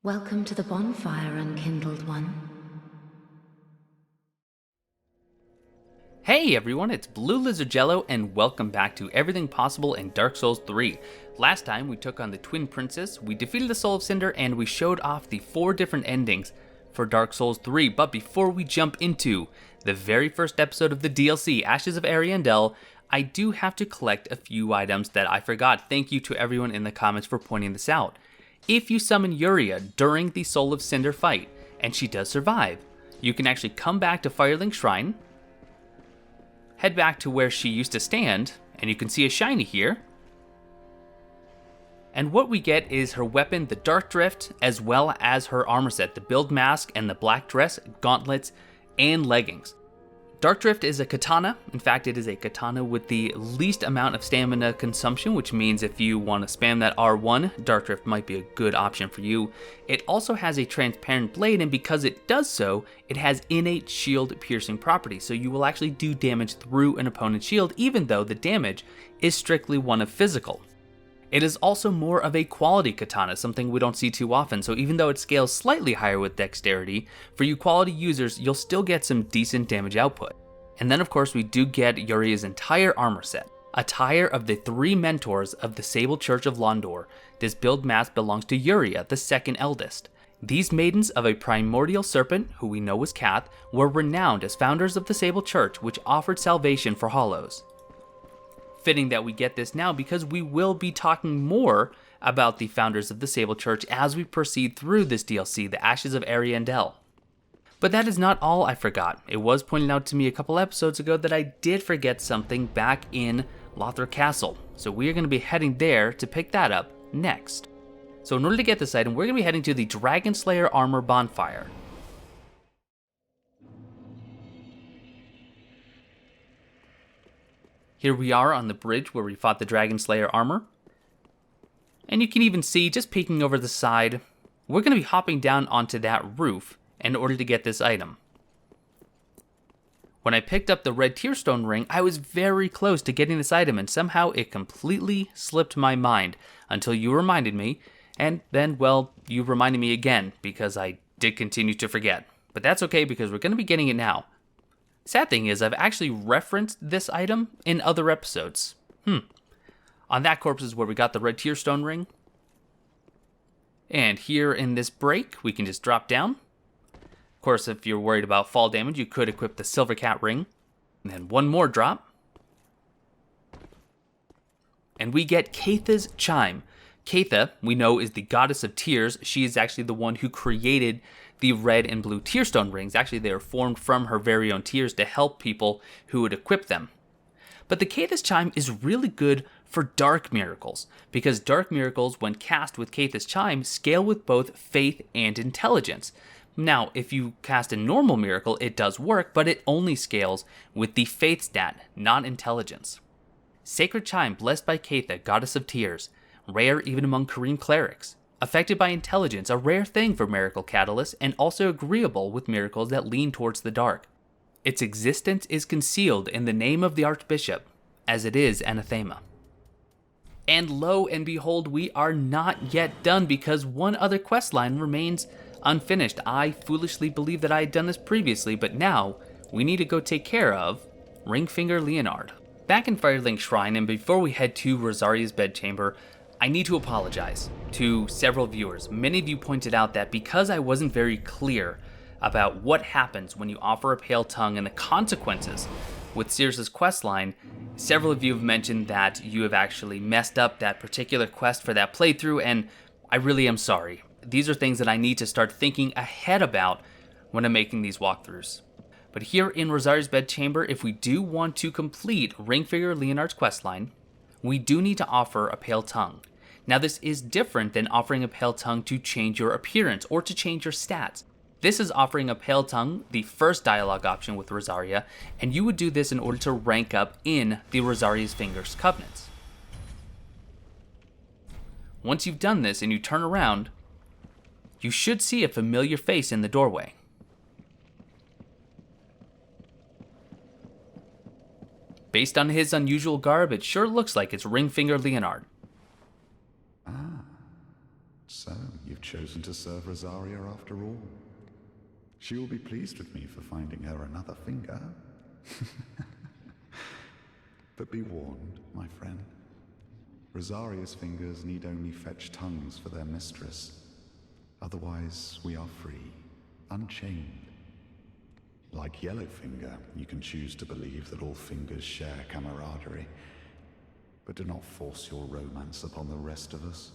Welcome to the bonfire, unkindled one. Hey everyone, it's Blue Lizard Jello, and welcome back to Everything Possible in Dark Souls 3. Last time we took on the Twin Princess, we defeated the Soul of Cinder, and we showed off the 4 different endings for Dark Souls 3. But before we jump into the very first episode of the DLC, Ashes of Ariandel, I do have to collect a few items that I forgot. Thank you to everyone in the comments for pointing this out. If you summon Yuria during the Soul of Cinder fight, and she does survive, you can actually come back to Firelink Shrine, head back to where she used to stand, and you can see a shiny here. And what we get is her weapon, the Dark Drift, as well as her armor set, the build mask and the black dress, gauntlets, and leggings. Dark Drift is a katana. In fact, it is a katana with the least amount of stamina consumption, which means if you want to spam that R1, Dark Drift might be a good option for you. It also has a transparent blade, and because it does so, it has innate shield piercing properties, so you will actually do damage through an opponent's shield, even though the damage is strictly one of physical. It is also more of a quality katana, something we don't see too often, so even though it scales slightly higher with dexterity, for you quality users, you'll still get some decent damage output. And then of course we do get Yuria's entire armor set, attire of the 3 mentors of the Sable Church of Londor. This build mask belongs to Yuria, the second eldest. These maidens of a primordial serpent, who we know was Kath, were renowned as founders of the Sable Church, which offered salvation for hollows. Fitting that we get this now because we will be talking more about the founders of the Sable Church as we proceed through this DLC, the Ashes of Ariandel. But that is not all I forgot. It was pointed out to me a couple episodes ago that I did forget something back in Lothar Castle, so we are going to be heading there to pick that up next. So in order to get this item, we're going to be heading to the Dragon Slayer Armor Bonfire. Here we are on the bridge where we fought the Dragon Slayer armor. And you can even see, just peeking over the side, we're going to be hopping down onto that roof in order to get this item. When I picked up the red tearstone ring, I was very close to getting this item, and somehow it completely slipped my mind until you reminded me, and then, well, you reminded me again because I did continue to forget. But that's okay because we're going to be getting it now. Sad thing is, I've actually referenced this item in other episodes. On that corpse is where we got the red tearstone ring. And here in this break, we can just drop down. Of course, if you're worried about fall damage, you could equip the Silver Cat ring. And then one more drop. And we get Keitha's Chime. Keitha, we know, is the goddess of tears. She is actually the one who created the red and blue tearstone rings. Actually, they are formed from her very own tears to help people who would equip them. But the Keitha's Chime is really good for dark miracles, because dark miracles, when cast with Keitha's Chime, scale with both faith and intelligence. Now, if you cast a normal miracle, it does work, but it only scales with the faith stat, not intelligence. Sacred Chime, blessed by Keitha, goddess of tears, rare even among Korean clerics. Affected by intelligence, a rare thing for miracle catalysts, and also agreeable with miracles that lean towards the dark. Its existence is concealed in the name of the Archbishop, as it is anathema. And lo and behold, we are not yet done because one other questline remains unfinished. I foolishly believed that I had done this previously, but now we need to go take care of Ringfinger Leonard. Back in Firelink Shrine, and before we head to Rosaria's bedchamber, I need to apologize to several viewers. Many of you pointed out that because I wasn't very clear about what happens when you offer a pale tongue and the consequences with Sears' questline, several of you have mentioned that you have actually messed up that particular quest for that playthrough, and I really am sorry. These are things that I need to start thinking ahead about when I'm making these walkthroughs. But here in Rosaria's bedchamber, if we do want to complete Ringfinger Leonard's questline, we do need to offer a pale tongue. Now this is different than offering a pale tongue to change your appearance or to change your stats. This is offering a pale tongue, the first dialogue option with Rosaria, and you would do this in order to rank up in the Rosaria's Fingers Covenants. Once you've done this and you turn around, you should see a familiar face in the doorway. Based on his unusual garb, it sure looks like it's Ringfinger Leonard. So, you've chosen to serve Rosaria after all. She will be pleased with me for finding her another finger. But be warned, my friend. Rosaria's fingers need only fetch tongues for their mistress. Otherwise, we are free, unchained. Like Yellowfinger, you can choose to believe that all fingers share camaraderie. But do not force your romance upon the rest of us.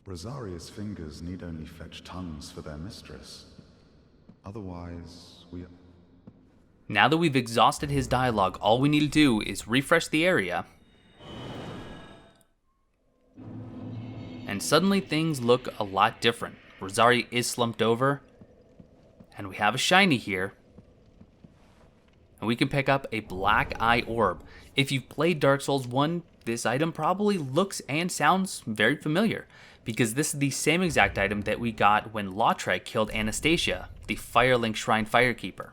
Rosaria's fingers need only fetch tongues for their mistress. Otherwise, we... Now that we've exhausted his dialogue, all we need to do is refresh the area. And suddenly things look a lot different. Rosaria is slumped over. And we have a shiny here. And we can pick up a black Eye Orb. If you've played Dark Souls 1, this item probably looks and sounds very familiar, because this is the same exact item that we got when Lautrec killed Anastasia, the Firelink Shrine Firekeeper.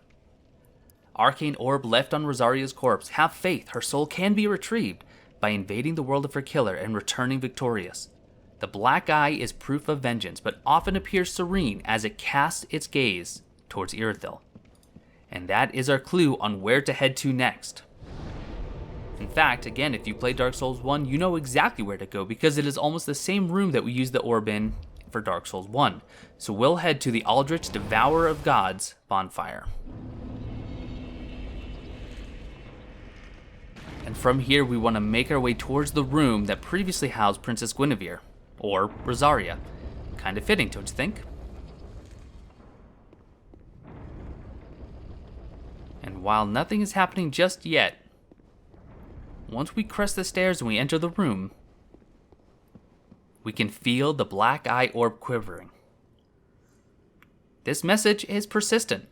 Arcane Orb left on Rosaria's corpse. Have faith, her soul can be retrieved by invading the world of her killer and returning victorious. The black eye is proof of vengeance, but often appears serene as it casts its gaze towards Irithyll. And that is our clue on where to head to next. In fact, again, if you play Dark Souls 1, you know exactly where to go, because it is almost the same room that we used the orb in for Dark Souls 1. So we'll head to the Aldrich Devourer of Gods bonfire. And from here, we want to make our way towards the room that previously housed Princess Guinevere, or Rosaria. Kind of fitting, don't you think? And while nothing is happening just yet, once we crest the stairs and we enter the room, we can feel the black eye orb quivering. This message is persistent,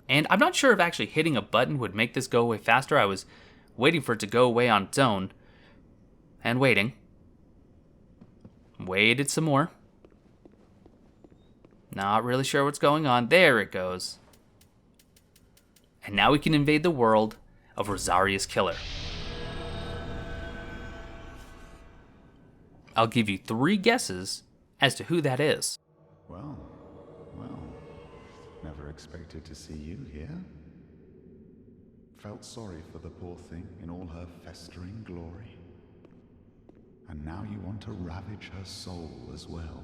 and I'm not sure if actually hitting a button would make this go away faster. I was waiting for it to go away on its own, and waiting. Waited some more. Not really sure what's going on. There it goes. And now we can invade the world of Rosaria's killer. I'll give you 3 guesses as to who that is. Well, never expected to see you here. Felt sorry for the poor thing in all her festering glory. And now you want to ravage her soul as well.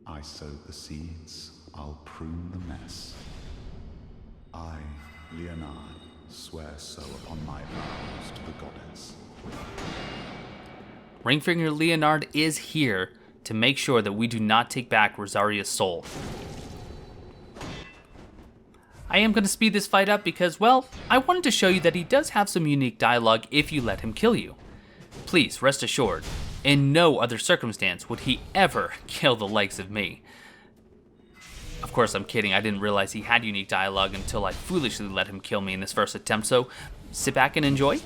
I sowed the seeds, I'll prune the mess. I, Leonard, swear so upon my vows to the goddess. Ringfinger Leonard is here to make sure that we do not take back Rosaria's soul. I am going to speed this fight up because, well, I wanted to show you that he does have some unique dialogue if you let him kill you. Please, rest assured, in no other circumstance would he ever kill the likes of me. Of course, I'm kidding. I didn't realize he had unique dialogue until I foolishly let him kill me in this first attempt, so sit back and enjoy.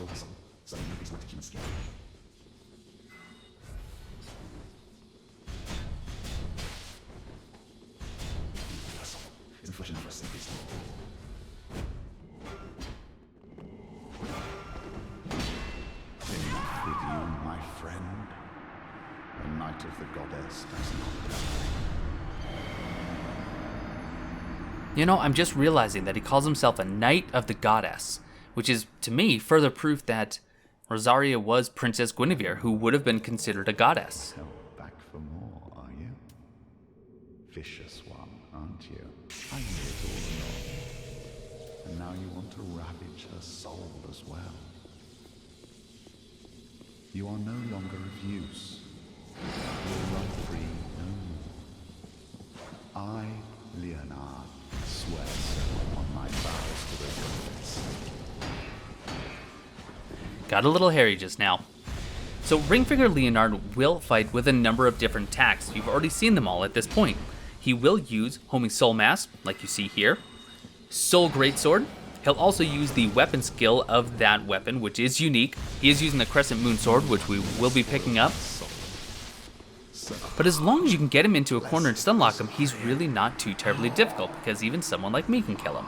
Of the goddess does not die. You know, I'm just realizing that he calls himself a Knight of the Goddess, which is, to me, further proof that Rosaria was Princess Guinevere, who would have been considered a goddess. Held back for more, are you? Vicious one, aren't you? I knew it all along. And now you want to ravage her soul as well. You are no longer of use. You'll run free no more. I, Leonard, swear so upon my vows to the goddess. Got a little hairy just now. So Ringfinger Leonard will fight with a number of different attacks. You've already seen them all at this point. He will use Homing Soul Mask, like you see here. Soul Greatsword. He'll also use the weapon skill of that weapon, which is unique. He is using the Crescent Moon Sword, which we will be picking up. But as long as you can get him into a corner and stunlock him, he's really not too terribly difficult, because even someone like me can kill him.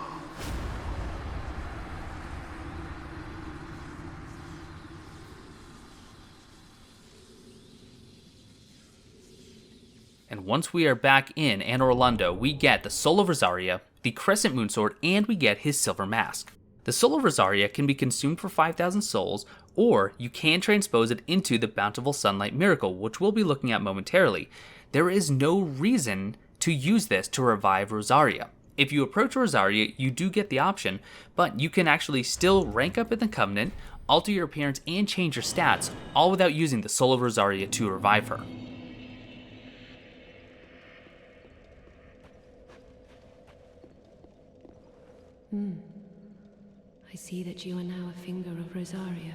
And once we are back in Anor Londo, we get the Soul of Rosaria, the Crescent Moonsword, and we get his Silver Mask. The Soul of Rosaria can be consumed for 5,000 souls, or you can transpose it into the Bountiful Sunlight Miracle, which we'll be looking at momentarily. There is no reason to use this to revive Rosaria. If you approach Rosaria, you do get the option, but you can actually still rank up in the Covenant, alter your appearance, and change your stats, all without using the Soul of Rosaria to revive her. I see that you are now a finger of Rosaria.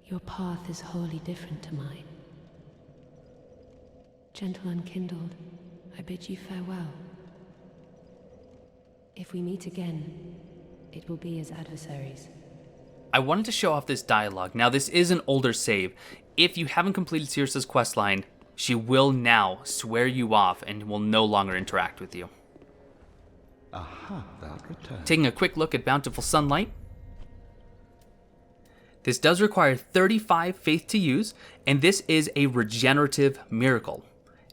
Your path is wholly different to mine. Gentle Unkindled, I bid you farewell. If we meet again, it will be as adversaries. I wanted to show off this dialogue. Now, this is an older save. If you haven't completed Circe's questline, she will now swear you off and will no longer interact with you. Aha, that returned. Taking a quick look at Bountiful Sunlight. This does require 35 faith to use, and this is a regenerative miracle.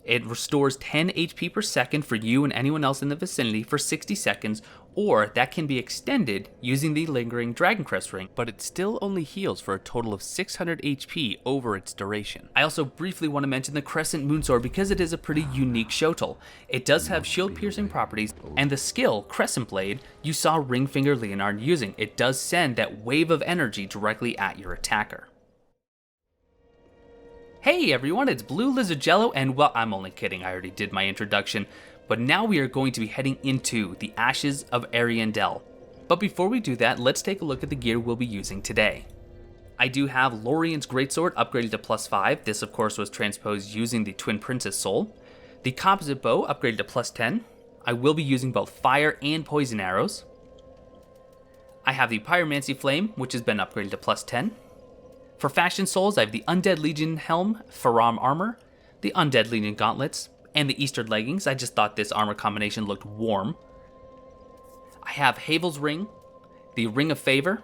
It restores 10 HP per second for you and anyone else in the vicinity for 60 seconds, or that can be extended using the Lingering Dragon Crest Ring, but it still only heals for a total of 600 HP over its duration. I also briefly want to mention the Crescent Moonsword because it is a pretty unique shotel. It does have shield-piercing properties, and the skill, Crescent Blade, you saw Ringfinger Leonard using. It does send that wave of energy directly at your attacker. Hey everyone, it's Blue Lizard Jello, and well, I'm only kidding, I already did my introduction, but now we are going to be heading into the Ashes of Ariandel. But before we do that, let's take a look at the gear we'll be using today. I do have Lorien's Greatsword upgraded to +5, this of course was transposed using the Twin Princess Soul. The Composite Bow upgraded to +10, I will be using both fire and poison arrows. I have the Pyromancy Flame, which has been upgraded to +10. For Fashion Souls, I have the Undead Legion Helm, Faram Armor, the Undead Legion Gauntlets, and the Eastern Leggings. I just thought this armor combination looked warm. I have Havel's Ring, the Ring of Favor,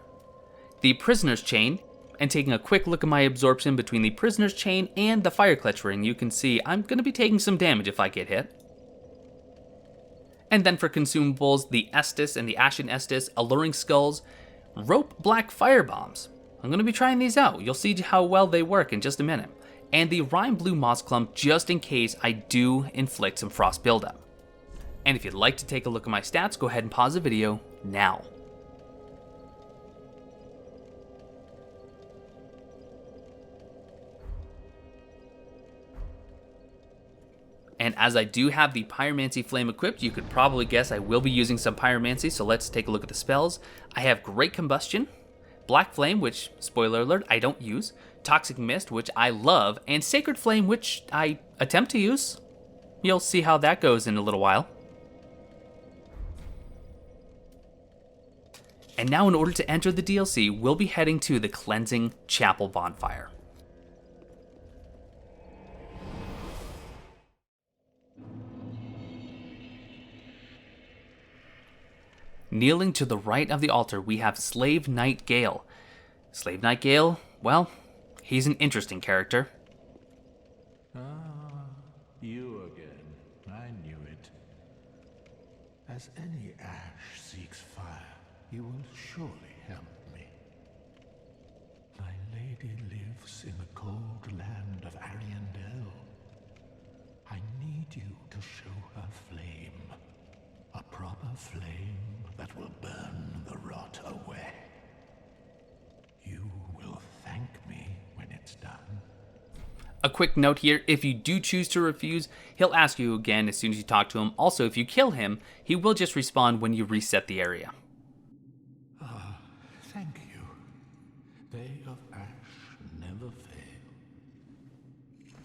the Prisoner's Chain, and taking a quick look at my absorption between the Prisoner's Chain and the Fire Clutch Ring, you can see I'm going to be taking some damage if I get hit. And then for consumables, the Estus and the Ashen Estus, Alluring Skulls, Rope Black Fire Bombs. I'm going to be trying these out. You'll see how well they work in just a minute. And the Rime Blue Moss Clump just in case I do inflict some frost buildup. And if you'd like to take a look at my stats, go ahead and pause the video now. And as I do have the Pyromancy Flame equipped, you could probably guess I will be using some Pyromancy, so let's take a look at the spells. I have Great Combustion, Black Flame, which, spoiler alert, I don't use, Toxic Mist, which I love, and Sacred Flame, which I attempt to use. You'll see how that goes in a little while. And now in order to enter the DLC, we'll be heading to the Cleansing Chapel Bonfire. Kneeling to the right of the altar, we have Slave Knight Gale. Slave Knight Gale, well, he's an interesting character. Ah, you again. I knew it. As any ash seeks fire, you will surely help me. My lady lives in the cold land of Ariandel. I need you to show her flame. A proper flame that will burn the rot away. You will thank me when it's done. A quick note here, if you do choose to refuse, he'll ask you again as soon as you talk to him. Also, if you kill him, he will just respawn when you reset the area. Ah, thank you. They of ash never fail.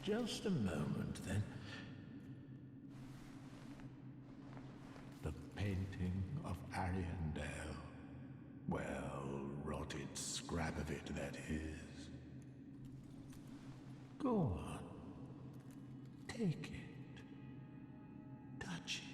Just a moment, then. The painting of Ariandel. Well, rotted scrap of it, that is. Go on. Take it. Touch it.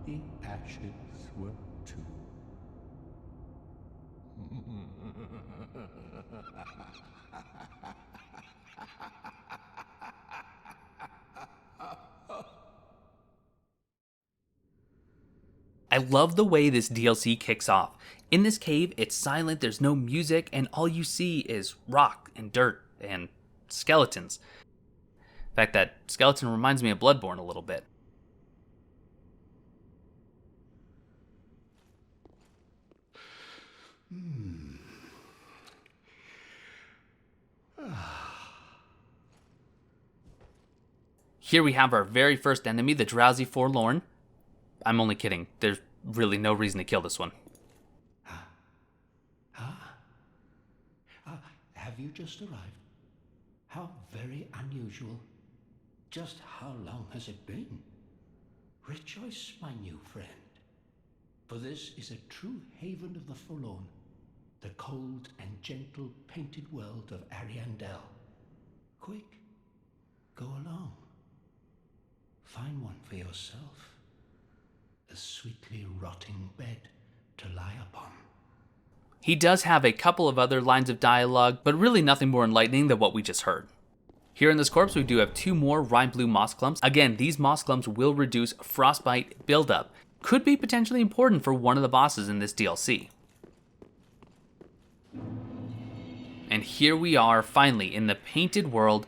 the ashes were too. I love the way this DLC kicks off. In this cave, it's silent, there's no music, and all you see is rock and dirt and skeletons. In fact, that skeleton reminds me of Bloodborne a little bit. Here we have our very first enemy, the Drowsy Forlorn. I'm only kidding. There's really no reason to kill this one. Have you just arrived? How very unusual. Just how long has it been? Rejoice, my new friend, for this is a true haven of the forlorn, the cold and gentle painted world of Ariandel. Quick, go along. Find one for yourself. A sweetly rotting bed to lie upon. He does have a couple of other lines of dialogue, but really nothing more enlightening than what we just heard. Here in this corpse, we do have 2 more Rime Blue Moss Clumps. Again, these Moss Clumps will reduce Frostbite buildup. Could be potentially important for one of the bosses in this DLC. And here we are, finally, in the painted world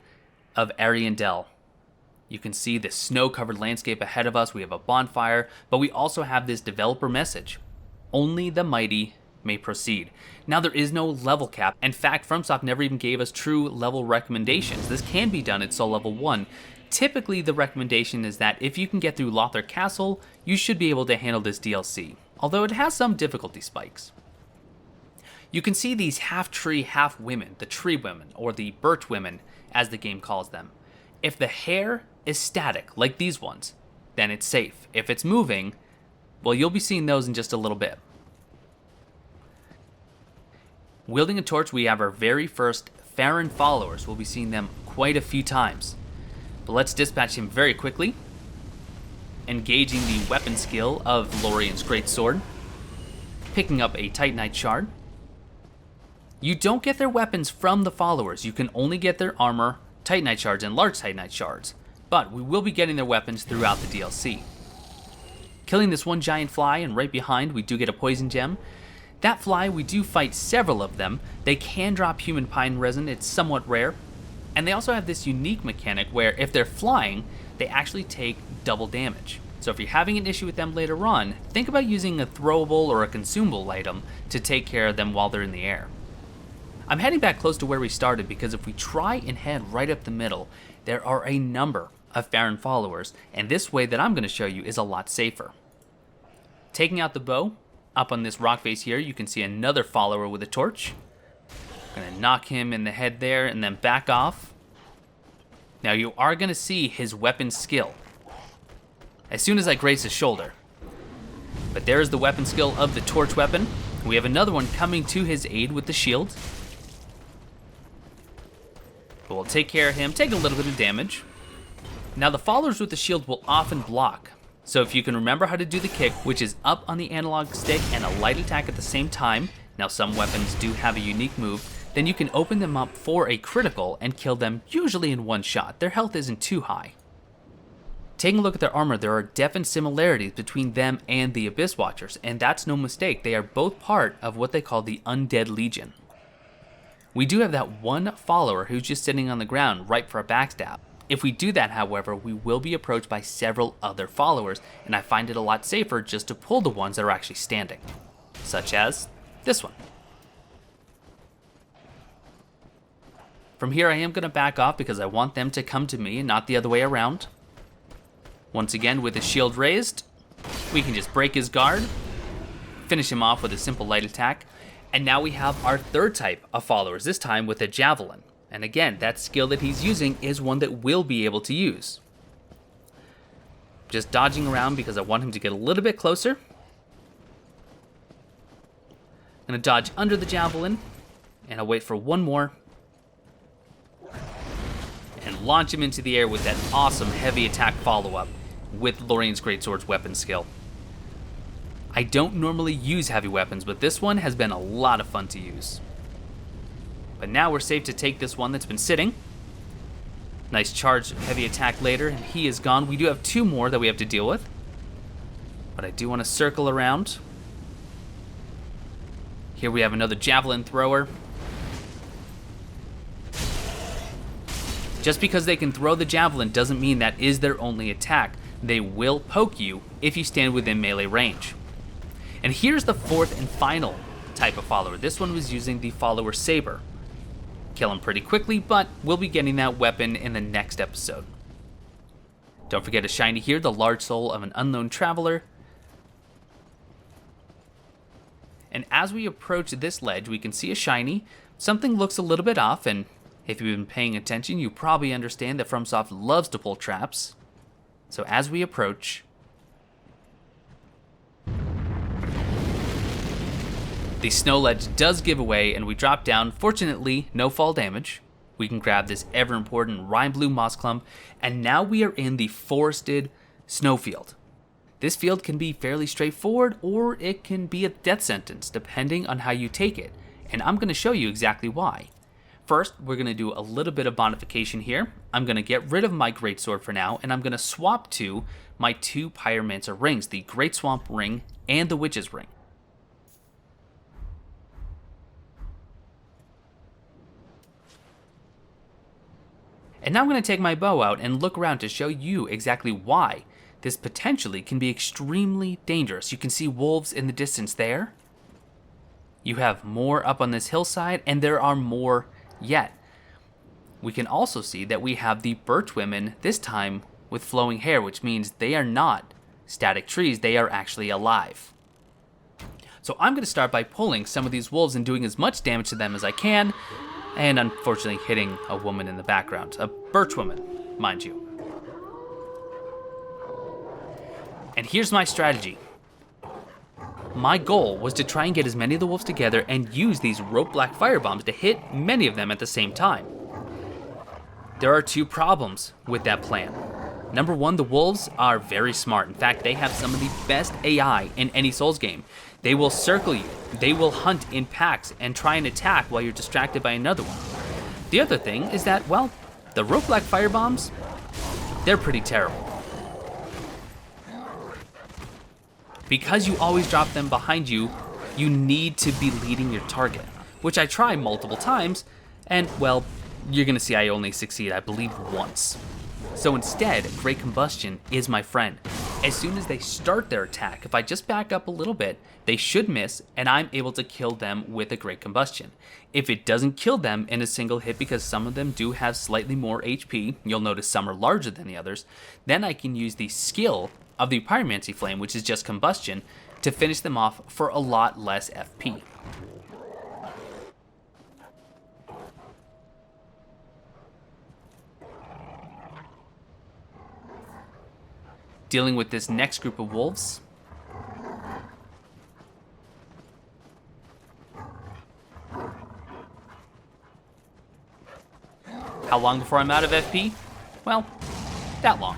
of Ariandel. You can see the snow-covered landscape ahead of us. We have a bonfire, but we also have this developer message. Only the mighty may proceed. Now, there is no level cap. In fact, FromSoft never even gave us true level recommendations. This can be done at Soul Level 1. Typically, the recommendation is that if you can get through Lothar Castle, you should be able to handle this DLC, although it has some difficulty spikes. You can see these half-tree, half-women, the tree women, or the birch women, as the game calls them. If the hair is static, like these ones, then it's safe. If it's moving, well, you'll be seeing those in just a little bit. Wielding a torch, we have our very first Farron followers. We'll be seeing them quite a few times. But let's dispatch him very quickly. Engaging the weapon skill of Lorien's Greatsword. Picking up a Titanite shard. You don't get their weapons from the followers. You can only get their armor, Titanite shards, and large Titanite shards. But we will be getting their weapons throughout the DLC. Killing this one giant fly, and right behind we do get a poison gem. That fly, we do fight several of them. They can drop human pine resin, it's somewhat rare. And they also have this unique mechanic where if they're flying, they actually take double damage. So if you're having an issue with them later on, think about using a throwable or a consumable item to take care of them while they're in the air. I'm heading back close to where we started because if we try and head right up the middle, there are a number of Farron followers, and this way that I'm going to show you is a lot safer. Taking out the bow, up on this rock face here, you can see another follower with a torch. Gonna knock him in the head there and then back off. Now you are gonna see his weapon skill as soon as I graze his shoulder. But there is the weapon skill of the torch weapon. We have another one coming to his aid with the shield. But we'll take care of him, take a little bit of damage. Now the followers with the shield will often block. So if you can remember how to do the kick, which is up on the analog stick and a light attack at the same time, now some weapons do have a unique move, then you can open them up for a critical and kill them usually in one shot. Their health isn't too high. Taking a look at their armor, there are definite similarities between them and the Abyss Watchers, and that's no mistake. They are both part of what they call the Undead Legion. We do have that one follower who's just sitting on the ground ripe for a backstab. If we do that, however, we will be approached by several other followers, and I find it a lot safer just to pull the ones that are actually standing, such as this one. From here, I am going to back off because I want them to come to me and not the other way around. Once again, with his shield raised, we can just break his guard, finish him off with a simple light attack, and now we have our third type of followers, this time with a Javelin. And again, that skill that he's using is one that we'll be able to use. Just dodging around because I want him to get a little bit closer. I'm going to dodge under the Javelin, and I'll wait for one more. And launch him into the air with that awesome heavy attack follow-up with Lorien's Greatsword's weapon skill. I don't normally use heavy weapons, but this one has been a lot of fun to use. But now we're safe to take this one that's been sitting. Nice charge, heavy attack later, and he is gone. We do have 2 more that we have to deal with. But I do want to circle around. Here we have another Javelin thrower. Just because they can throw the Javelin doesn't mean that is their only attack. They will poke you if you stand within melee range. And here's the 4th and final type of follower. This one was using the Follower Saber. Kill him pretty quickly, but we'll be getting that weapon in the next episode. Don't forget a shiny here, the Large Soul of an Unknown Traveler. And as we approach this ledge, we can see a shiny. Something looks a little bit off, and if you've been paying attention, you probably understand that FromSoft loves to pull traps. So as we approach, the snow ledge does give away, and we drop down. Fortunately, no fall damage. We can grab this ever-important Rime Blue Moss Clump, and now we are in the forested snowfield. This field can be fairly straightforward, or it can be a death sentence, depending on how you take it, and I'm going to show you exactly why. First, we're going to do a little bit of bonification here. I'm going to get rid of my Greatsword for now, and I'm going to swap to my 2 Pyromancer rings, the Great Swamp Ring and the Witch's Ring. And now I'm going to take my bow out and look around to show you exactly why this potentially can be extremely dangerous. You can see wolves in the distance there. You have more up on this hillside, and there are more yet. We can also see that we have the birch women, this time with flowing hair, which means they are not static trees, they are actually alive. So I'm going to start by pulling some of these wolves and doing as much damage to them as I can, and unfortunately hitting a woman in the background, a birch woman, mind you. And here's my strategy. My goal was to try and get as many of the wolves together and use these rope black fire bombs to hit many of them at the same time. There are 2 problems with that plan. Number 1, the wolves are very smart. In fact, they have some of the best AI in any Souls game. They will circle you, they will hunt in packs and try and attack while you're distracted by another one. The other thing is that, well, the rope black fire bombs, they're pretty terrible. Because you always drop them behind you, you need to be leading your target, which I try multiple times, and, well, you're gonna see I only succeed, I believe, once. So instead, Great Combustion is my friend. As soon as they start their attack, if I just back up a little bit, they should miss, and I'm able to kill them with a Great Combustion. If it doesn't kill them in a single hit, because some of them do have slightly more HP, you'll notice some are larger than the others, then I can use the skill of the Pyromancy Flame, which is just combustion, to finish them off for a lot less FP. Dealing with this next group of wolves. How long before I'm out of FP? Well, that long.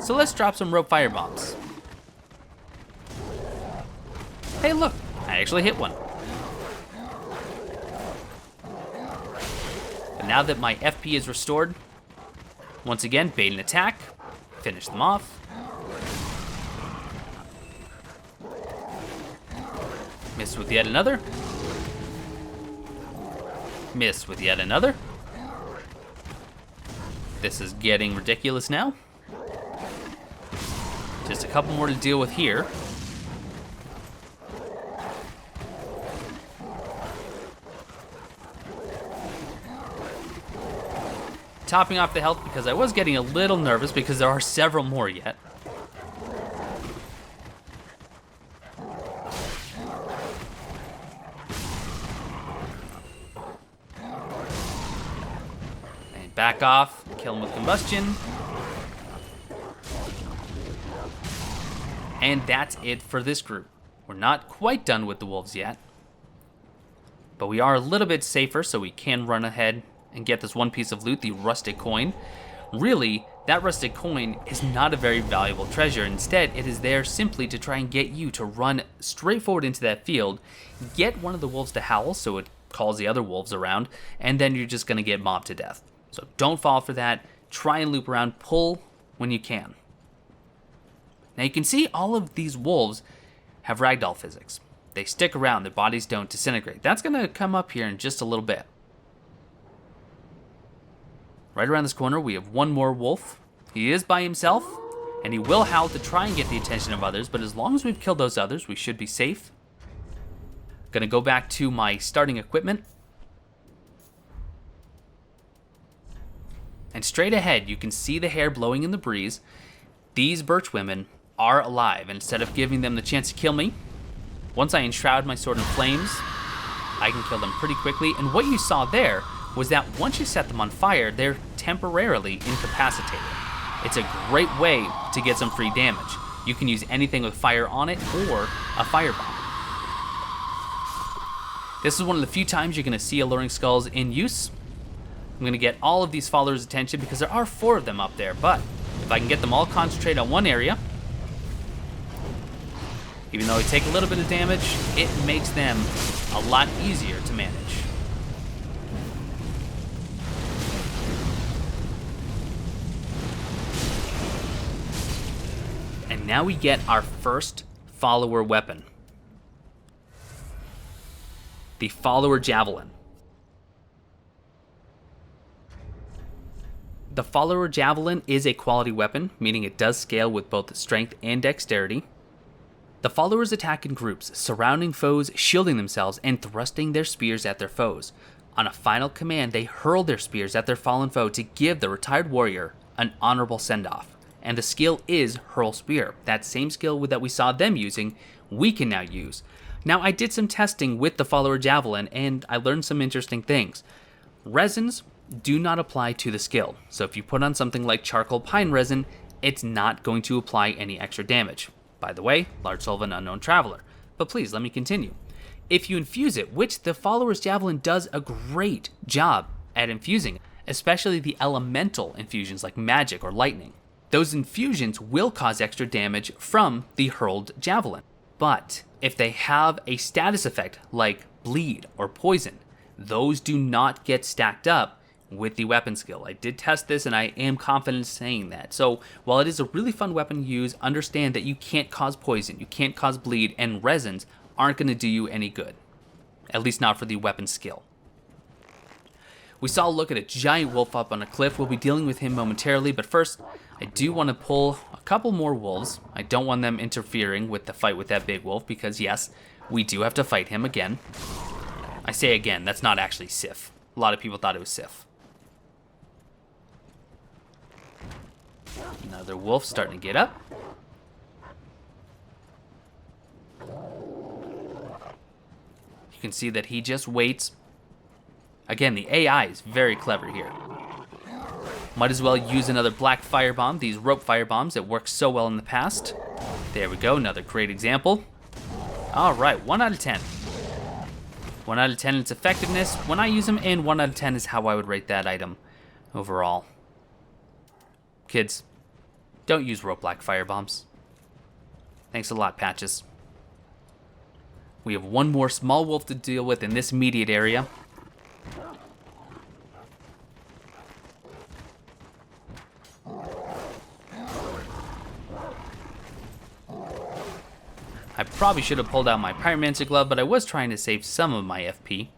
So let's drop some rope fire bombs. Hey, look, I actually hit one. And now that my FP is restored, once again, bait an attack, finish them off. Miss with yet another. Miss with yet another. This is getting ridiculous now. Just a couple more to deal with here. Topping off the health because I was getting a little nervous because there are several more yet. And back off, kill him with combustion. And that's it for this group. We're not quite done with the wolves yet, but we are a little bit safer, so we can run ahead and get this one piece of loot, the rustic coin. Really, that rusted coin is not a very valuable treasure. Instead, it is there simply to try and get you to run straight forward into that field, get one of the wolves to howl so it calls the other wolves around, and then you're just going to get mobbed to death. So don't fall for that. Try and loop around, pull when you can. Now you can see all of these wolves have ragdoll physics. They stick around, their bodies don't disintegrate. That's going to come up here in just a little bit. Right around this corner, we have one more wolf. He is by himself, and he will howl to try and get the attention of others, but as long as we've killed those others, we should be safe. Gonna go back to my starting equipment. And straight ahead, you can see the hair blowing in the breeze. These birch women are alive, and instead of giving them the chance to kill me, once I enshroud my sword in flames, I can kill them pretty quickly. And what you saw there was that once you set them on fire, they're temporarily incapacitated. It's a great way to get some free damage. You can use anything with fire on it or a firebomb. This is one of the few times you're going to see Alluring Skulls in use. I'm going to get all of these followers' attention because there are 4 of them up there, but if I can get them all concentrated on one area, even though they take a little bit of damage, it makes them a lot easier to manage. And now we get our first follower weapon. The Follower Javelin. The Follower Javelin is a quality weapon, meaning it does scale with both strength and dexterity. The followers attack in groups, surrounding foes, shielding themselves, and thrusting their spears at their foes. On a final command, they hurl their spears at their fallen foe to give the retired warrior an honorable send-off. And the skill is Hurl Spear. That same skill that we saw them using, we can now use. Now, I did some testing with the Follower Javelin, and I learned some interesting things. Resins do not apply to the skill. So if you put on something like charcoal pine resin, it's not going to apply any extra damage. By the way, large soul of an unknown traveler. But please, let me continue. If you infuse it, which the Follower's Javelin does a great job at infusing, especially the elemental infusions like magic or lightning, those infusions will cause extra damage from the hurled javelin. But if they have a status effect like bleed or poison, those do not get stacked up with the weapon skill. I did test this and I am confident in saying that. So while it is a really fun weapon to use, understand that you can't cause poison, you can't cause bleed, and resins aren't going to do you any good. At least not for the weapon skill. We saw a look at a giant wolf up on a cliff. We'll be dealing with him momentarily, but first, I do want to pull a couple more wolves. I don't want them interfering with the fight with that big wolf because, yes, we do have to fight him again. I say again, that's not actually Sif. A lot of people thought it was Sif. Another wolf starting to get up. You can see that he just waits. Again, the AI is very clever here. Might as well use another black firebomb, these rope firebombs that worked so well in the past. There we go, another great example. Alright, 1 out of 10. 1 out of 10 in its effectiveness when I use them, and 1 out of 10 is how I would rate that item overall. Kids, don't use rope black firebombs. Thanks a lot, Patches. We have one more small wolf to deal with in this immediate area. I probably should have pulled out my Pyromancer glove, but I was trying to save some of my FP.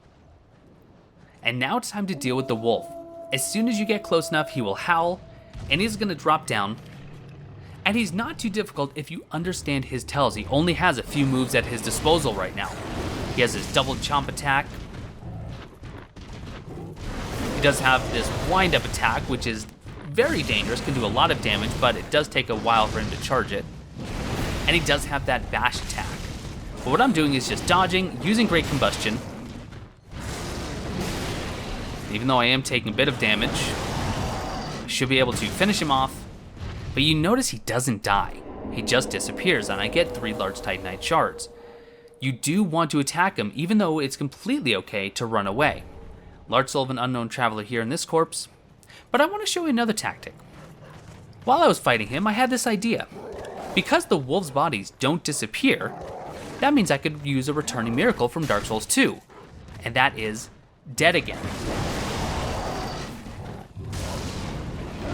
And now it's time to deal with the wolf. As soon as you get close enough, he will howl, and he's going to drop down. And he's not too difficult if you understand his tells. He only has a few moves at his disposal right now. He has his double chomp attack. He does have this wind-up attack, which is very dangerous, can do a lot of damage, but it does take a while for him to charge it. And he does have that bash attack. But what I'm doing is just dodging, using Great Combustion. Even though I am taking a bit of damage, I should be able to finish him off. But you notice he doesn't die. He just disappears, and I get 3 large Titanite shards. You do want to attack him, even though it's completely okay to run away. Large soul of an unknown traveler here in this corpse. But I want to show you another tactic. While I was fighting him, I had this idea. Because the wolves' bodies don't disappear, that means I could use a returning miracle from Dark Souls 2, and that is Dead Again.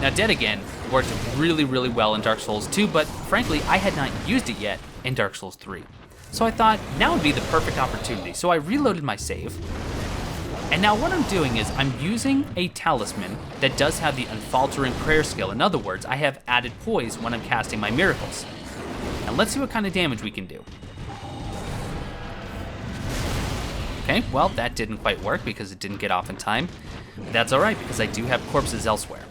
Now, Dead Again worked really, really well in Dark Souls 2, but frankly, I had not used it yet in Dark Souls 3. So I thought now would be the perfect opportunity, so I reloaded my save. And now what I'm doing is I'm using a talisman that does have the unfaltering prayer skill. In other words, I have added poise when I'm casting my miracles. And let's see what kind of damage we can do. Okay, well, that didn't quite work because it didn't get off in time. But that's alright because I do have corpses elsewhere.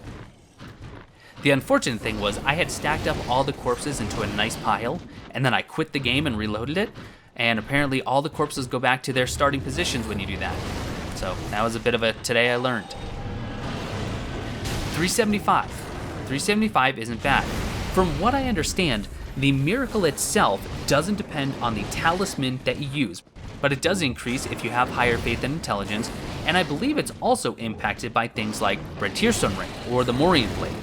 The unfortunate thing was I had stacked up all the corpses into a nice pile, and then I quit the game and reloaded it, and apparently all the corpses go back to their starting positions when you do that. So that was a bit of a today I learned. 375. 375 isn't bad. From what I understand, the miracle itself doesn't depend on the talisman that you use, but it does increase if you have higher faith and intelligence, and I believe it's also impacted by things like Red Tearstone Ring or the Morian Blade.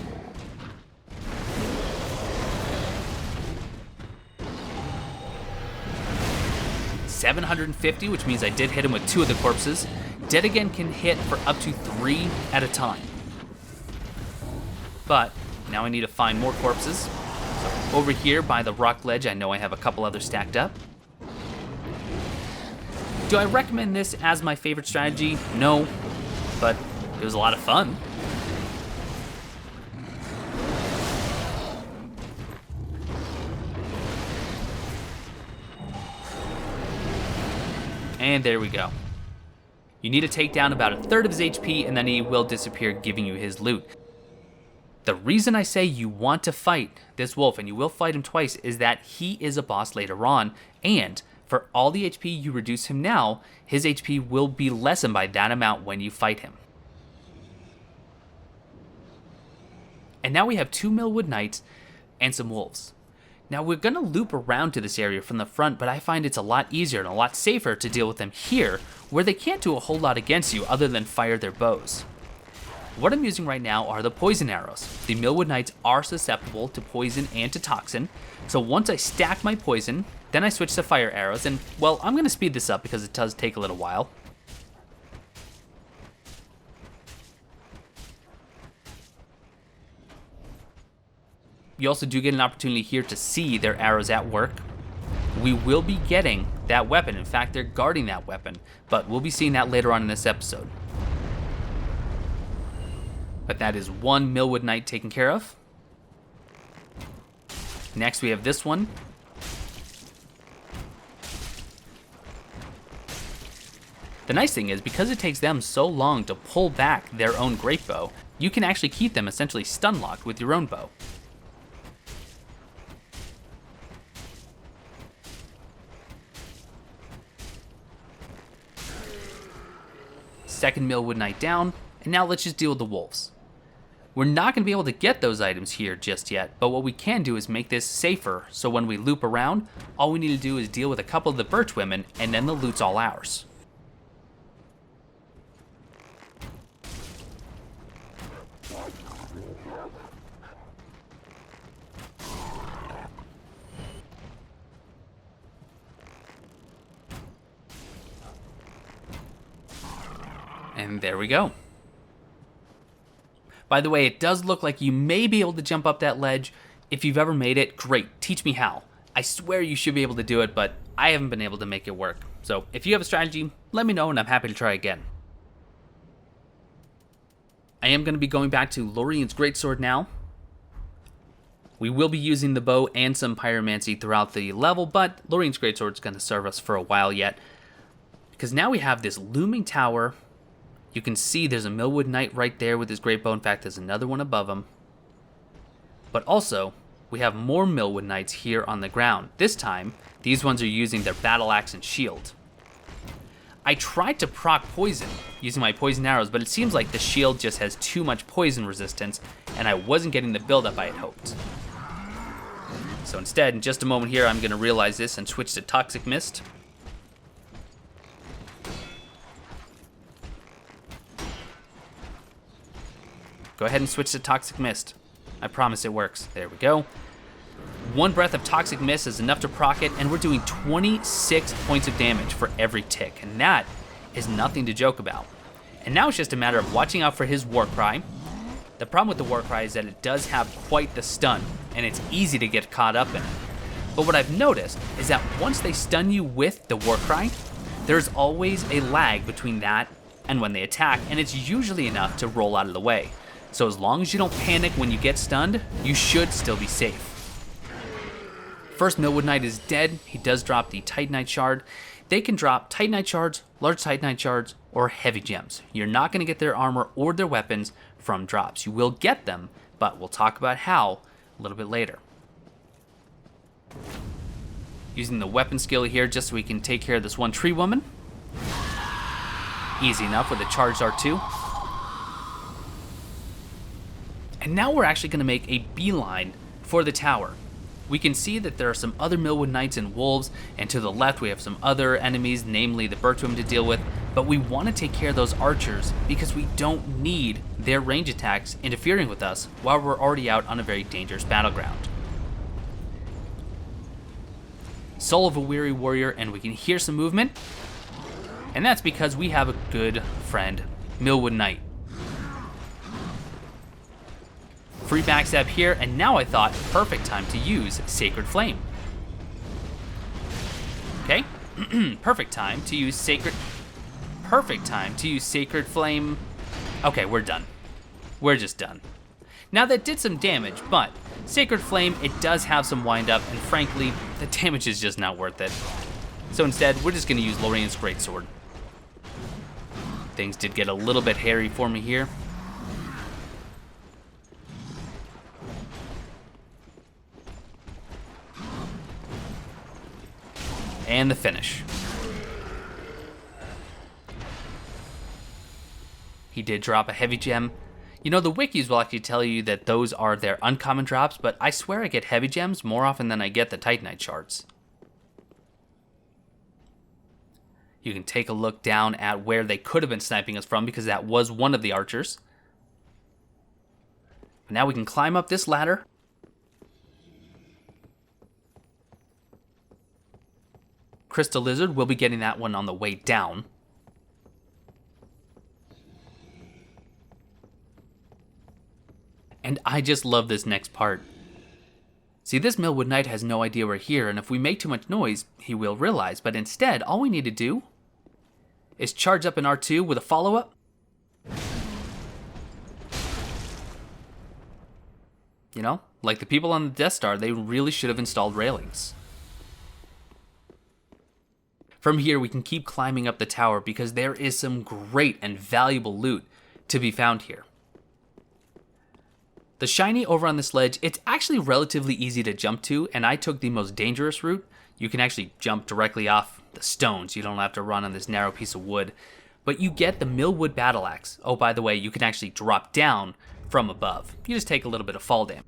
$750, which means I did hit him with 2 of the corpses. Dead Again can hit for up to 3 at a time. But now I need to find more corpses. So over here by the rock ledge, I know I have a couple others stacked up. Do I recommend this as my favorite strategy? No, but it was a lot of fun. And there we go. You need to take down about 1/3 of his HP and then he will disappear, giving you his loot. The reason I say you want to fight this wolf, and you will fight him twice, is that he is a boss later on, and for all the HP you reduce him now, his HP will be lessened by that amount when you fight him. And now we have 2 Millwood Knights and some wolves. Now we're going to loop around to this area from the front, but I find it's a lot easier and a lot safer to deal with them here, where they can't do a whole lot against you other than fire their bows. What I'm using right now are the poison arrows. The Millwood Knights are susceptible to poison and to toxin, so once I stack my poison, then I switch to fire arrows, and well, I'm going to speed this up because it does take a little while. You also do get an opportunity here to see their arrows at work. We will be getting that weapon. In fact, they're guarding that weapon, but we'll be seeing that later on in this episode. But that is 1 Millwood Knight taken care of. Next we have this one. The nice thing is, because it takes them so long to pull back their own great bow, you can actually keep them essentially stun locked with your own bow. Second Millwood Knight down, and now let's just deal with the wolves. We're not going to be able to get those items here just yet, but what we can do is make this safer, so when we loop around, all we need to do is deal with a couple of the birch women, and then the loot's all ours. And there we go. By the way, it does look like you may be able to jump up that ledge. If you've ever made it, great, teach me how. I swear you should be able to do it, but I haven't been able to make it work. So if you have a strategy, let me know and I'm happy to try again. I am going to be going back to Lorien's Greatsword now. We will be using the bow and some pyromancy throughout the level, but Lorien's Greatsword is going to serve us for a while yet. Because now we have this looming tower. You can see there's a Millwood Knight right there with his great bow. In fact, there's another one above him. But also, we have more Millwood Knights here on the ground. This time, these ones are using their battle axe and shield. I tried to proc poison using my poison arrows, but it seems like the shield just has too much poison resistance, and I wasn't getting the buildup I had hoped. So instead, in just a moment here, I'm going to realize this and switch to Toxic Mist. Go ahead and switch to Toxic Mist. I promise it works. There we go. One breath of Toxic Mist is enough to proc it, and we're doing 26 points of damage for every tick, and that is nothing to joke about. And now it's just a matter of watching out for his Warcry. The problem with the Warcry is that it does have quite the stun, and it's easy to get caught up in it. But what I've noticed is that once they stun you with the Warcry, there's always a lag between that and when they attack, and it's usually enough to roll out of the way. So as long as you don't panic when you get stunned, you should still be safe. First Millwood Knight is dead. He does drop the Titanite shard. They can drop Titanite shards, large Titanite shards, or heavy gems. You're not going to get their armor or their weapons from drops. You will get them, but we'll talk about how a little bit later. Using the weapon skill here just so we can take care of this one tree woman. Easy enough with a charged R2. And now we're actually going to make a beeline for the tower. We can see that there are some other Millwood Knights and Wolves, and to the left we have some other enemies, namely the Birchwomen, to deal with, but we want to take care of those archers because we don't need their range attacks interfering with us while we're already out on a very dangerous battleground. Soul of a Weary Warrior, and we can hear some movement, and that's because we have a good friend, Millwood Knight. Free backstab here, and now I thought perfect time to use Sacred Flame. Okay, perfect time to use Sacred Flame. Okay, we're done. We're just done. Now that did some damage, but Sacred Flame, it does have some wind up, and frankly, the damage is just not worth it. So instead, we're just gonna use Lorraine's Greatsword. Things did get a little bit hairy for me here. And the finish. He did drop a heavy gem. You know, the wikis will actually tell you that those are their uncommon drops, but I swear I get heavy gems more often than I get the Titanite shards. You can take a look down at where they could have been sniping us from, because that was one of the archers. But now we can climb up this ladder. Crystal Lizard, we'll be getting that one on the way down. And I just love this next part. See, this Millwood Knight has no idea we're here, and if we make too much noise, he will realize. But instead, all we need to do is charge up an R2 with a follow-up. You know, like the people on the Death Star, they really should have installed railings. From here, we can keep climbing up the tower because there is some great and valuable loot to be found here. The shiny over on this ledge, it's actually relatively easy to jump to, and I took the most dangerous route. You can actually jump directly off the stones. You don't have to run on this narrow piece of wood. But you get the Millwood Battle Axe. Oh, by the way, you can actually drop down from above. You just take a little bit of fall damage.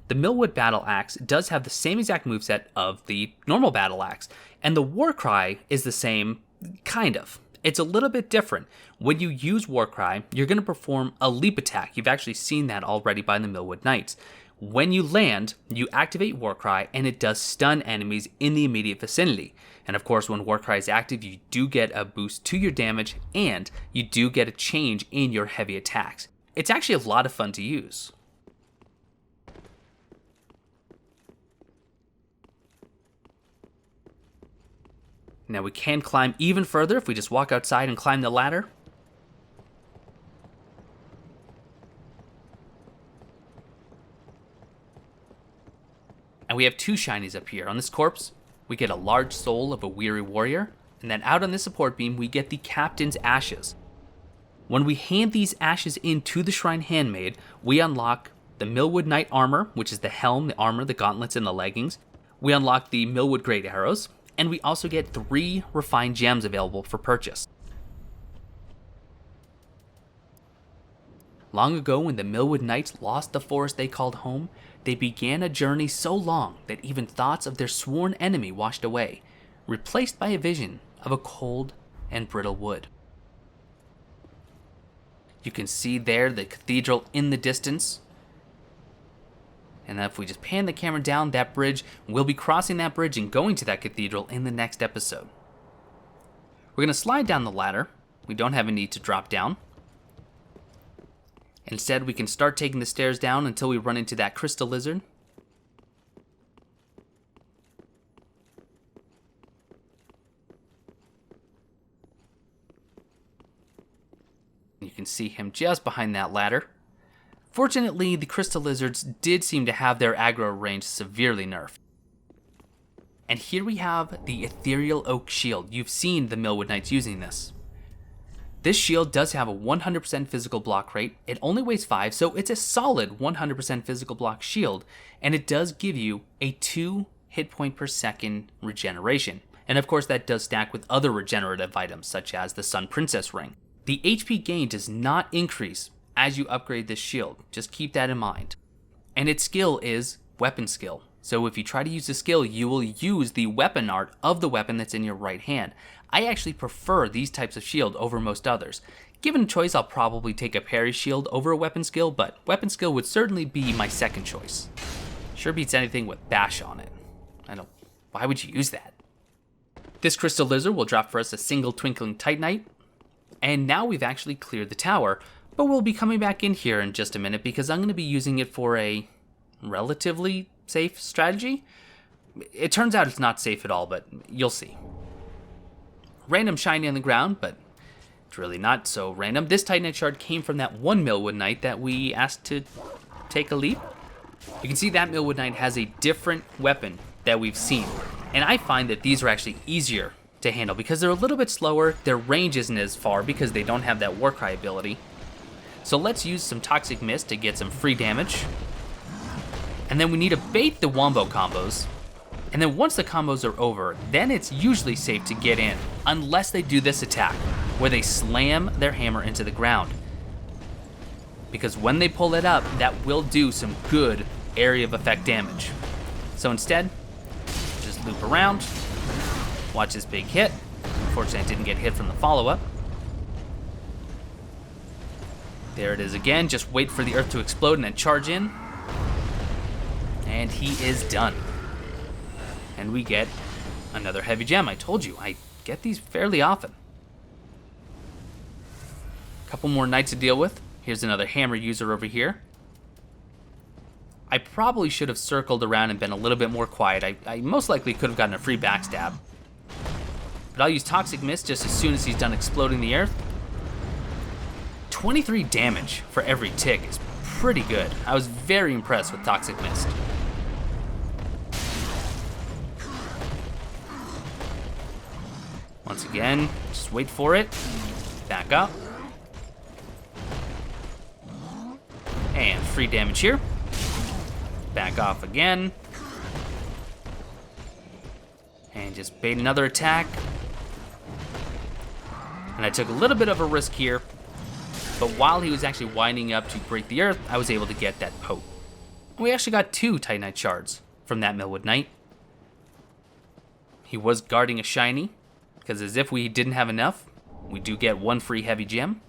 The Millwood Battle Axe does have the same exact moveset of the normal Battle Axe, and the Warcry is the same, kind of. It's a little bit different. When you use Warcry, you're going to perform a leap attack. You've actually seen that already by the Millwood Knights. When you land, you activate Warcry, and it does stun enemies in the immediate vicinity. And of course, when Warcry is active, you do get a boost to your damage, and you do get a change in your heavy attacks. It's actually a lot of fun to use. Now we can climb even further if we just walk outside and climb the ladder. And we have two shinies up here. On this corpse, we get a large soul of a weary warrior, and then out on this support beam, we get the captain's ashes. When we hand these ashes into the shrine handmaid, we unlock the Millwood Knight armor, which is the helm, the armor, the gauntlets, and the leggings. We unlock the Millwood Great Arrows, and we also get 3 refined gems available for purchase. Long ago, when the Millwood Knights lost the forest they called home, they began a journey so long that even thoughts of their sworn enemy washed away, replaced by a vision of a cold and brittle wood. You can see there the cathedral in the distance. And if we just pan the camera down, that bridge, we'll be crossing that bridge and going to that cathedral in the next episode. We're going to slide down the ladder. We don't have a need to drop down. Instead, we can start taking the stairs down until we run into that crystal lizard. You can see him just behind that ladder. Fortunately, the crystal lizards did seem to have their aggro range severely nerfed. And here we have the Ethereal Oak Shield. You've seen the Millwood Knights using this. This shield does have a 100% physical block rate. It only weighs 5, so it's a solid 100% physical block shield, and it does give you a 2 hit point per second regeneration. And of course that does stack with other regenerative items, such as the Sun Princess Ring. The HP gain does not increase as you upgrade this shield, just keep that in mind. And its skill is weapon skill. So if you try to use the skill, you will use the weapon art of the weapon that's in your right hand. I actually prefer these types of shield over most others. Given a choice, I'll probably take a parry shield over a weapon skill, but weapon skill would certainly be my second choice. Sure beats anything with bash on it. Why would you use that? This crystal lizard will drop for us a single twinkling Titanite. And now we've actually cleared the tower, but we'll be coming back in here in just a minute because I'm going to be using it for a relatively safe strategy. It turns out it's not safe at all, but you'll see. Random shiny on the ground, but it's really not so random. This Titanite shard came from that one Millwood Knight that we asked to take a leap. You can see that Millwood Knight has a different weapon that we've seen, and I find that these are actually easier to handle because they're a little bit slower. Their range isn't as far because they don't have that Warcry ability. So let's use some Toxic Mist to get some free damage. And then we need to bait the wombo combos. And then once the combos are over, then it's usually safe to get in, unless they do this attack, where they slam their hammer into the ground. Because when they pull it up, that will do some good area of effect damage. So instead, just loop around, watch this big hit. Unfortunately, I didn't get hit from the follow-up. There it is again, just wait for the earth to explode and then charge in. And he is done. And we get another heavy gem. I told you, I get these fairly often. A couple more knights to deal with. Here's another hammer user over here. I probably should have circled around and been a little bit more quiet. I most likely could have gotten a free backstab. But I'll use Toxic Mist just as soon as he's done exploding the earth. 23 damage for every tick is pretty good. I was very impressed with Toxic Mist. Once again, just wait for it. Back up. And free damage here. Back off again. And just bait another attack. And I took a little bit of a risk here. But while he was actually winding up to break the earth, I was able to get that poke. We actually got 2 Titanite shards from that Millwood Knight. He was guarding a shiny, because as if we didn't have enough, we do get 1 free heavy gem.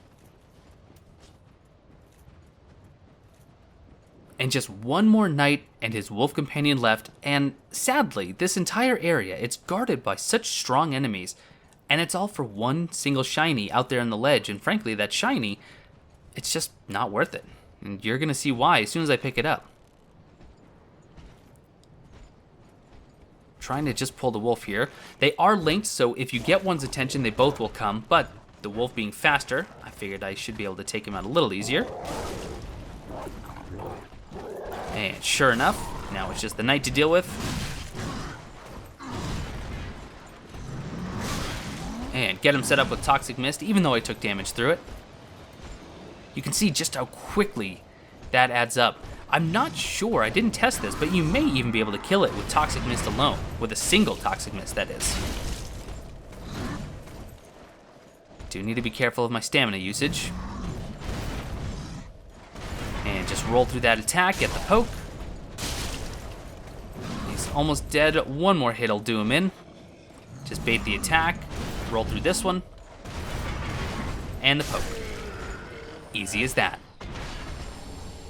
And just 1 more knight and his wolf companion left, and sadly, this entire area, it's guarded by such strong enemies, and it's all for 1 single shiny out there on the ledge, and frankly, that shiny, it's just not worth it. And you're gonna see why as soon as I pick it up. Trying to just pull the wolf here. They are linked, so if you get one's attention, they both will come, but the wolf being faster, I figured I should be able to take him out a little easier. And sure enough, now it's just the knight to deal with. And get him set up with Toxic Mist, even though I took damage through it. You can see just how quickly that adds up. I'm not sure, I didn't test this, but you may even be able to kill it with Toxic Mist alone. With a single Toxic Mist, that is. Do need to be careful of my stamina usage. And just roll through that attack, get the poke. He's almost dead. 1 more hit will do him in. Just bait the attack, roll through this one, and the poke. Easy as that.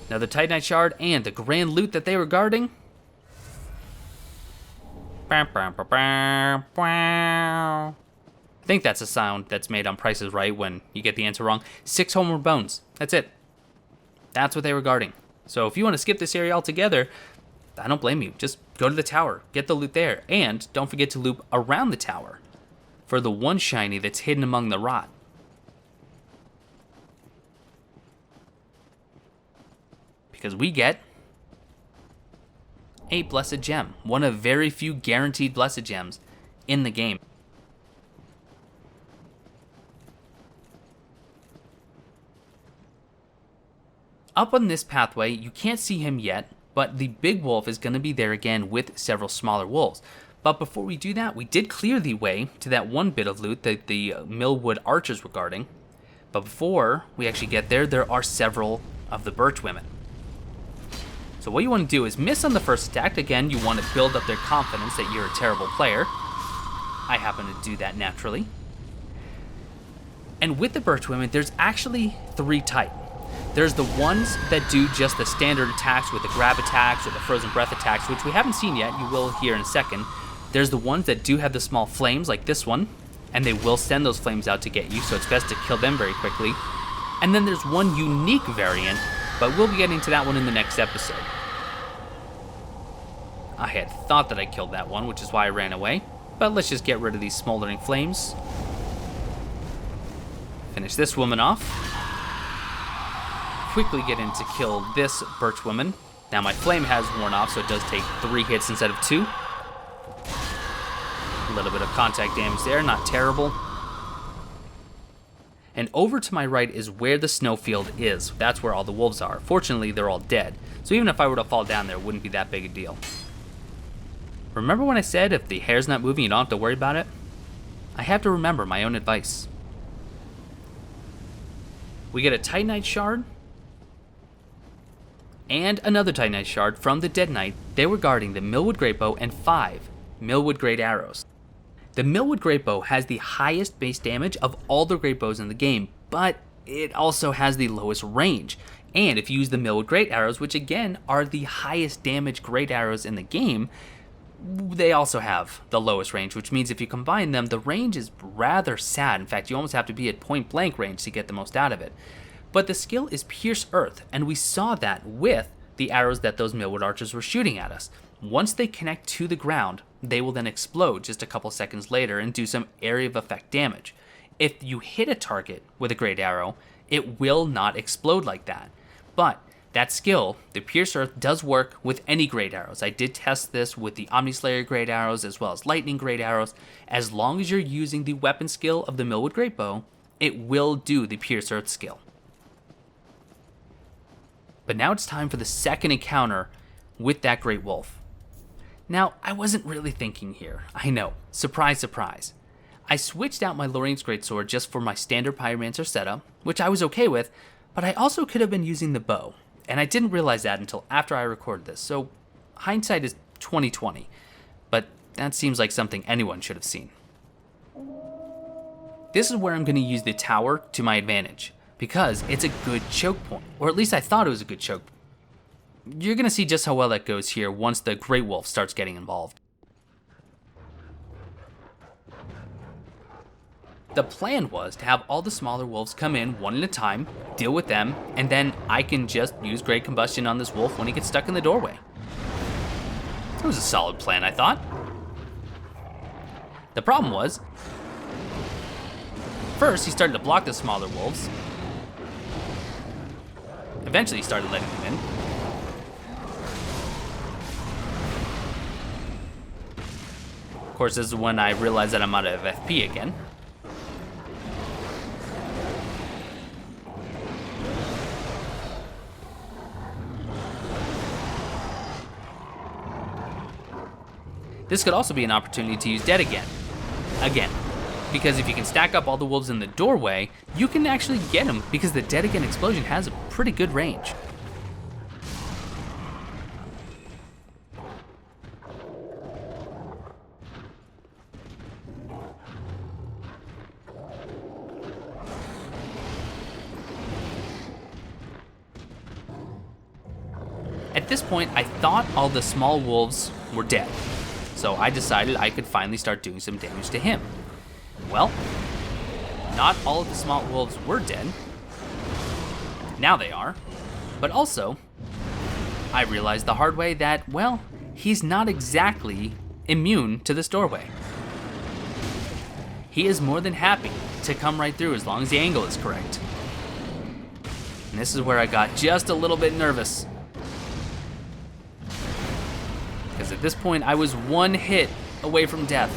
Another Titanite shard and the grand loot that they were guarding. I think that's a sound that's made on Price is Right when you get the answer wrong. 6 homeward bones. That's it. That's what they were guarding. So if you want to skip this area altogether, I don't blame you. Just go to the tower, get the loot there, and don't forget to loop around the tower for the one shiny that's hidden among the rot. Because we get a blessed gem, one of very few guaranteed blessed gems in the game. Up on this pathway, you can't see him yet, but the big wolf is going to be there again with several smaller wolves. But before we do that, we did clear the way to that one bit of loot that the Millwood archers were guarding. But before we actually get there, there are several of the birch women. So what you want to do is miss on the first attack. Again, you want to build up their confidence that you're a terrible player. I happen to do that naturally. And with the birch women, there's actually 3 types. There's the ones that do just the standard attacks with the grab attacks or the frozen breath attacks, which we haven't seen yet. You will here in a second. There's the ones that do have the small flames, like this one, and they will send those flames out to get you, so it's best to kill them very quickly. And then there's one unique variant, but we'll be getting to that one in the next episode. I had thought that I killed that one, which is why I ran away, but let's just get rid of these smoldering flames. Finish this woman off. Quickly get in to kill this birch woman. Now my flame has worn off, so it does take 3 hits instead of 2. A little bit of contact damage there, not terrible. And over to my right is where the snowfield is. That's where all the wolves are. Fortunately, they're all dead. So even if I were to fall down there, it wouldn't be that big a deal. Remember when I said if the hair's not moving, you don't have to worry about it? I have to remember my own advice. We get a Titanite shard and another Titanite shard from the Dead Knight. They were guarding the Millwood Greatbow and 5 Millwood Great Arrows. The Millwood Greatbow has the highest base damage of all the great bows in the game, but it also has the lowest range. And if you use the Millwood Great Arrows, which again are the highest damage great arrows in the game, they also have the lowest range, which means if you combine them, the range is rather sad. In fact, you almost have to be at point blank range to get the most out of it. But the skill is Pierce Earth, and we saw that with the arrows that those Millwood archers were shooting at us. Once they connect to the ground, they will then explode just a couple seconds later and do some area of effect damage. If you hit a target with a great arrow, it will not explode like that. But that skill, the Pierce Earth, does work with any great arrows. I did test this with the Omnislayer great arrows as well as lightning great arrows. As long as you're using the weapon skill of the Millwood Greatbow, it will do the Pierce Earth skill. But now it's time for the second encounter with that Great Wolf. Now, I wasn't really thinking here. I know. Surprise, surprise. I switched out my Lorraine's Greatsword just for my standard Pyromancer setup, which I was okay with, but I also could have been using the bow, and I didn't realize that until after I recorded this, so hindsight is 20/20, but that seems like something anyone should have seen. This is where I'm going to use the tower to my advantage, because it's a good choke point, or at least I thought it was a good choke point. You're going to see just how well that goes here once the Great Wolf starts getting involved. The plan was to have all the smaller wolves come in one at a time, deal with them, and then I can just use Great Combustion on this wolf when he gets stuck in the doorway. It was a solid plan, I thought. The problem was, first he started to block the smaller wolves. Eventually he started letting them in. Of course, this is when I realized that I'm out of FP again. This could also be an opportunity to use Dead again. Because if you can stack up all the wolves in the doorway, you can actually get them because the Dead Again explosion has a pretty good range. At this point, I thought all the small wolves were dead, so I decided I could finally start doing some damage to him. Well, not all of the small wolves were dead. Now they are. But also, I realized the hard way that, well, he's not exactly immune to this doorway. He is more than happy to come right through as long as the angle is correct. And this is where I got just a little bit nervous. Because at this point, I was one hit away from death.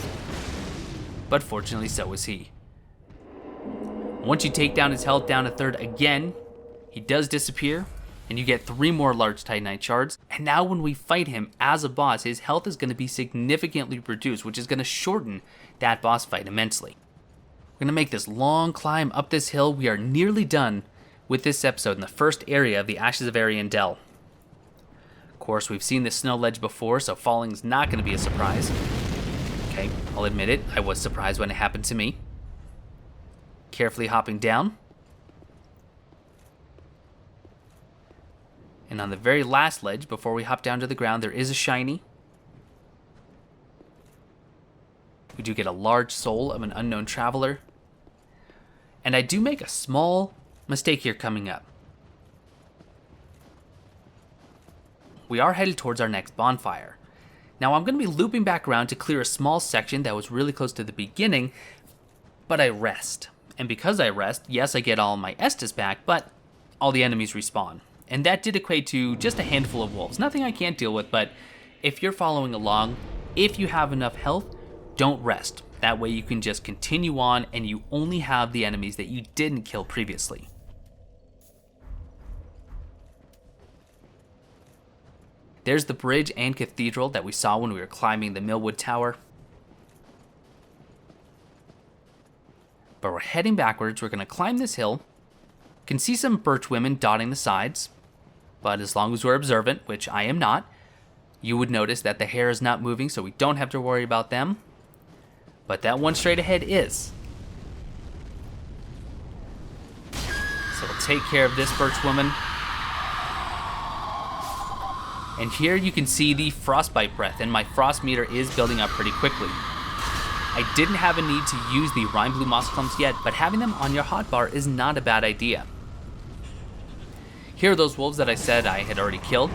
But fortunately, so was he. Once you take down his health down a third again, he does disappear, and you get 3 more large Titanite shards. And now when we fight him as a boss, his health is going to be significantly reduced, which is going to shorten that boss fight immensely. We're going to make this long climb up this hill. We are nearly done with this episode in the first area of the Ashes of Ariandel. Of course, we've seen this snow ledge before, so falling is not going to be a surprise. Okay, I'll admit it, I was surprised when it happened to me. Carefully hopping down. And on the very last ledge, before we hop down to the ground, there is a shiny. We do get a large soul of an unknown traveler. And I do make a small mistake here coming up. We are headed towards our next bonfire. Now I'm going to be looping back around to clear a small section that was really close to the beginning, but I rest. And because I rest, yes, I get all my Estus back, but all the enemies respawn. And that did equate to just a handful of wolves. Nothing I can't deal with, but if you're following along, if you have enough health, don't rest. That way you can just continue on and you only have the enemies that you didn't kill previously. There's the bridge and cathedral that we saw when we were climbing the Millwood Tower. But we're heading backwards. We're going to climb this hill. Can see some birch women dotting the sides. But as long as we're observant, which I am not, you would notice that the hair is not moving, so we don't have to worry about them. But that one straight ahead is. So we'll take care of this birch woman. And here you can see the frostbite breath, and my frost meter is building up pretty quickly. I didn't have a need to use the Rime Blue Moss Clumps yet, but having them on your hotbar is not a bad idea. Here are those wolves that I said I had already killed.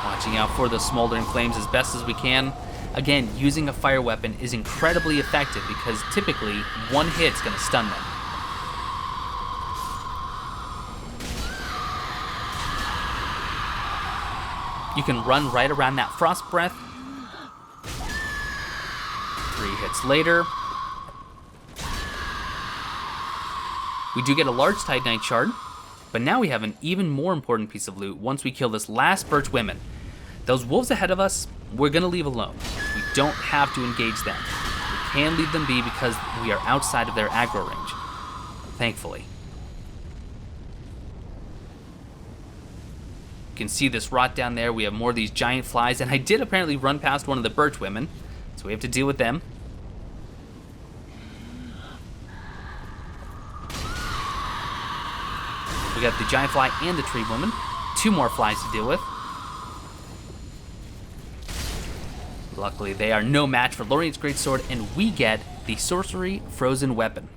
Watching out for the smoldering flames as best as we can. Again, using a fire weapon is incredibly effective because typically one hit's going to stun them. You can run right around that frost breath. 3 hits later. We do get a large Titanite shard, but now we have an even more important piece of loot once we kill this last birch women. Those wolves ahead of us, we're going to leave alone. We don't have to engage them. We can leave them be because we are outside of their aggro range. Thankfully. You can see this rot down there. We have more of these giant flies, and I did apparently run past one of the birch women, so we have to deal with them. We got the giant fly and the tree woman. 2 more flies to deal with. Luckily, they are no match for Lorient's Greatsword, and we get the Sorcery Frozen Weapon.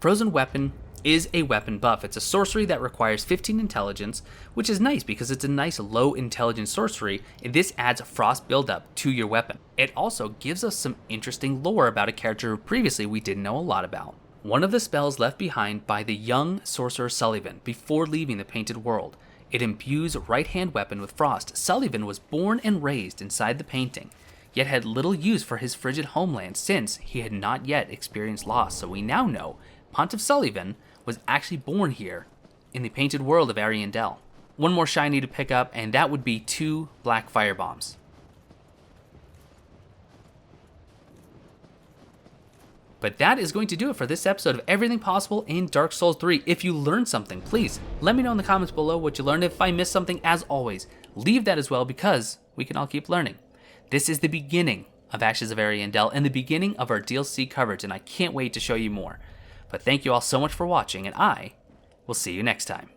Frozen Weapon is a weapon buff. It's a sorcery that requires 15 intelligence, which is nice because it's a nice low intelligence sorcery, and this adds frost buildup to your weapon. It also gives us some interesting lore about a character who previously we didn't know a lot about. One of the spells left behind by the young sorcerer Sullivan before leaving the Painted World. It imbues right-hand weapon with frost. Sullivan was born and raised inside the painting, yet had little use for his frigid homeland since he had not yet experienced loss. So we now know Pontiff Sullivan was actually born here in the Painted World of Ariandel. One more shiny to pick up, and that would be 2 black fire bombs. But that is going to do it for this episode of Everything Possible in Dark Souls 3. If you learned something, please let me know in the comments below what you learned. If I missed something, as always, leave that as well because we can all keep learning. This is the beginning of Ashes of Ariandel and the beginning of our DLC coverage, and I can't wait to show you more. But thank you all so much for watching, and I will see you next time.